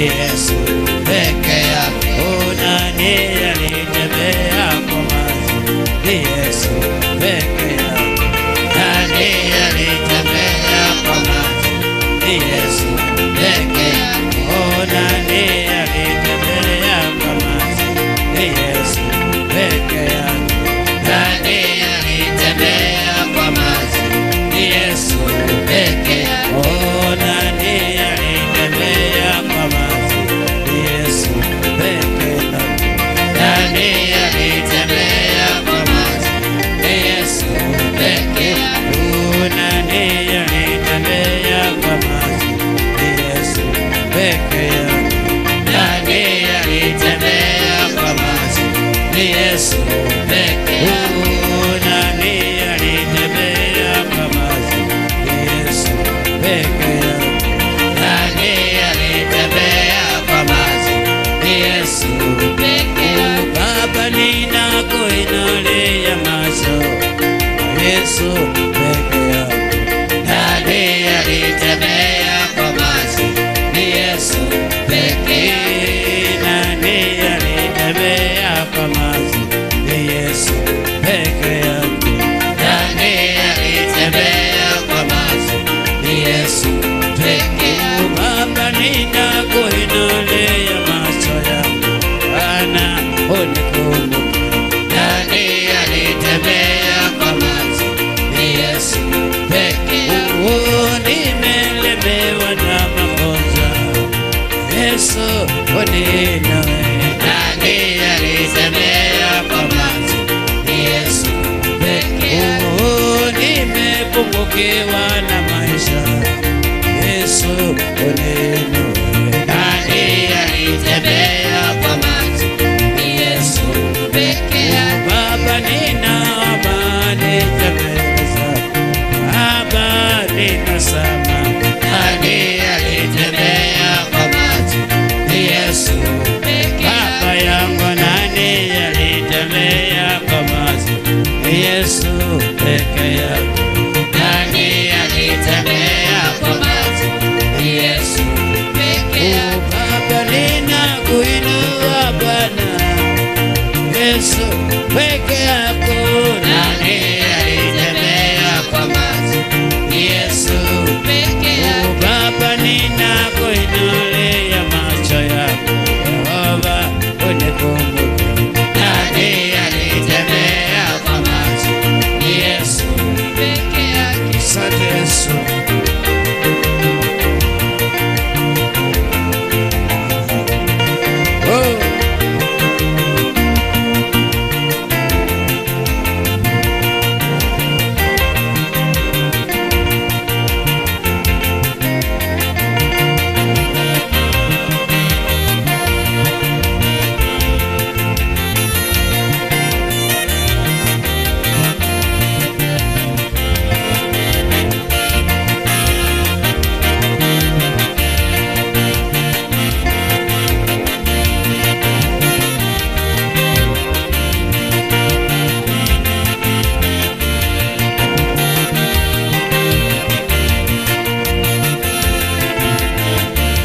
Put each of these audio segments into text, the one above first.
Yesu peke yake. Nani alitembea kwa maji? Ni Yesu peke yake. Nani alitembea kwa maji? Ni Yesu peke yake. Nani alitembea kwa maji? Ni Yesu peke yake. Nani alitembea kwa maji? Ni Yesu peke yake. Nani alitembea kwa maji? Ni Yesu peke yake. Nani alitembea kwa maji? Ni Yesu peke yake. Nani alitembea kwa maji? Ni Yesu peke yake. Nani alitembea kwa maji? Ni Yesu peke yake. Nani alitembea kwa maji? Ni Yesu peke yake. Nani alitembea kwa maji? Ni Yesu peke yake. Baba, ninakuinulia macho kwa Yesu peke yake. Nani alitembea kwa maji? Ni Yesu peke yake. Nani alitembea kwa maji? Ni Yesu peke yake. Nani alitembea kwa maji? Ni Yesu peke yake. Baba, ninakuinulia macho yangu, Bwana unikumbuke. Nani alitembea kwa maji? Ni Yesu peke yake. Nimelemewa na magonjwa, Yesu uniinue. Nani alitembea kwa maji? Ni Yesu peke yake. Nimepungukiwa na maisha, Yesu uniinue. Nani alitembea kwa maji? Ni Yesu peke yake. Baba, nina amani mbele zako, Baba ninasema. Nani alitembea kwa maji? Ni Yesu peke yake. Baba yangu, nani alitembea kwa maji? Ni Yesu peke yake. Nani alitembea kwa maji? Ni Yesu peke yake. Baba, ninakuinua Bwana, Yesu peke yako. Nani alitembea kwa maji? Ni Yesu peke yake. Baba, ninakuinulia macho yako, Yehova unikumbuke. Nani alitembea kwa maji? Ni Yesu peke yake. Asante Yesu.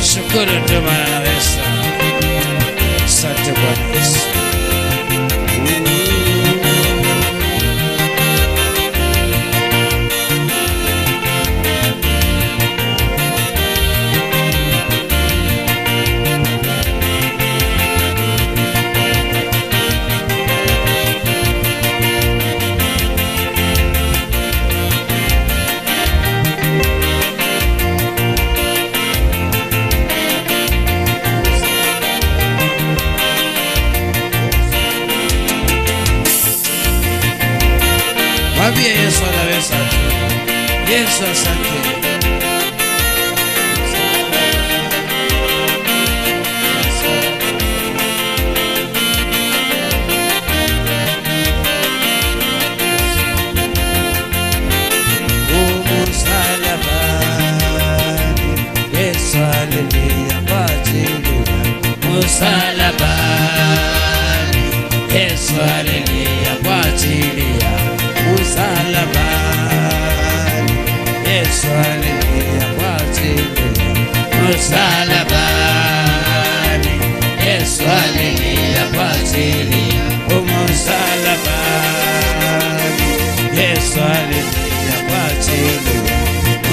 Shukuru tu maana naweza. Asante Bwana Yesu. Mwambie Yesu anaweza. Yesu asante. Msalabani, Yesu alilia kwa ajili yangu. Msalabani, Yesu alilia kwa ajili yangu. Msalabani, Yesu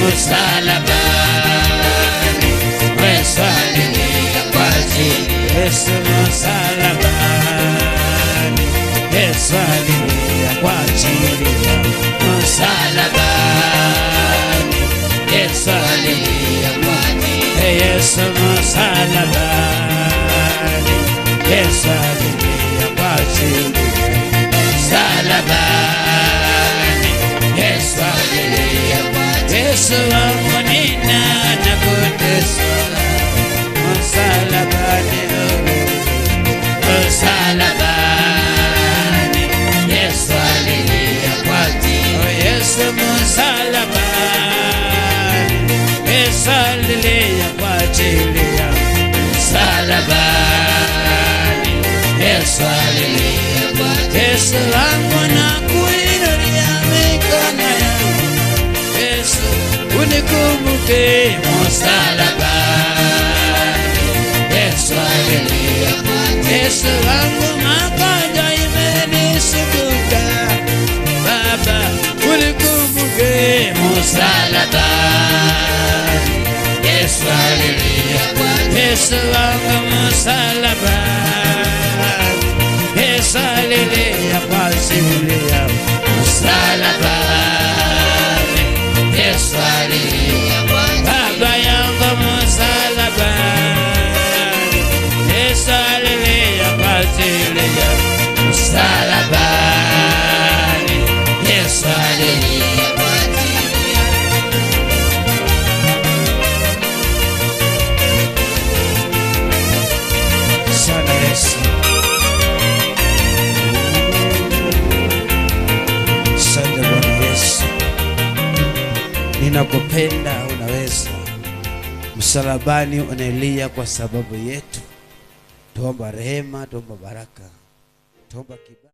msalabani, Yesu alilia kwa ajili Yesu msalabani, Yesu alilia kwa ajili ya msalabani, Yesu alilia kwa ajili Yesu msalabani, Yesu alilia kwa ajili msalabani, Yesu alilia kwa ajili Yesu wangu ninakutesa msalabani, msalabani, Yesu alilia kwa ajili Yesu msalabani, Yesu alilia kwa ajili ya msalabani, Yesu alilia kwa ajili Yesu wangu nakuinulia mikono yangu, Yesu unikumbuke msalabani, Yesu alilia kwa ajili Yesu wangu magonjwa imenisukuta, Baba unikumbuke msalabani, Yesu alilia kwa ajili Yesu wangu msalabani, Yesu alilia kwa ajili ya msalabani, Yesu alilia kwa ajili Baba yangu msalabani, Yesu alilia kwa ajili ya msalabani, Yesu alilia kwa ajili ya sana Yesu. Asante Bwana Yesu, ninakupenda. Unaweza msalabani unalia kwa sababu yetu. Tuomba rehema, tuomba baraka, tuomba kibali.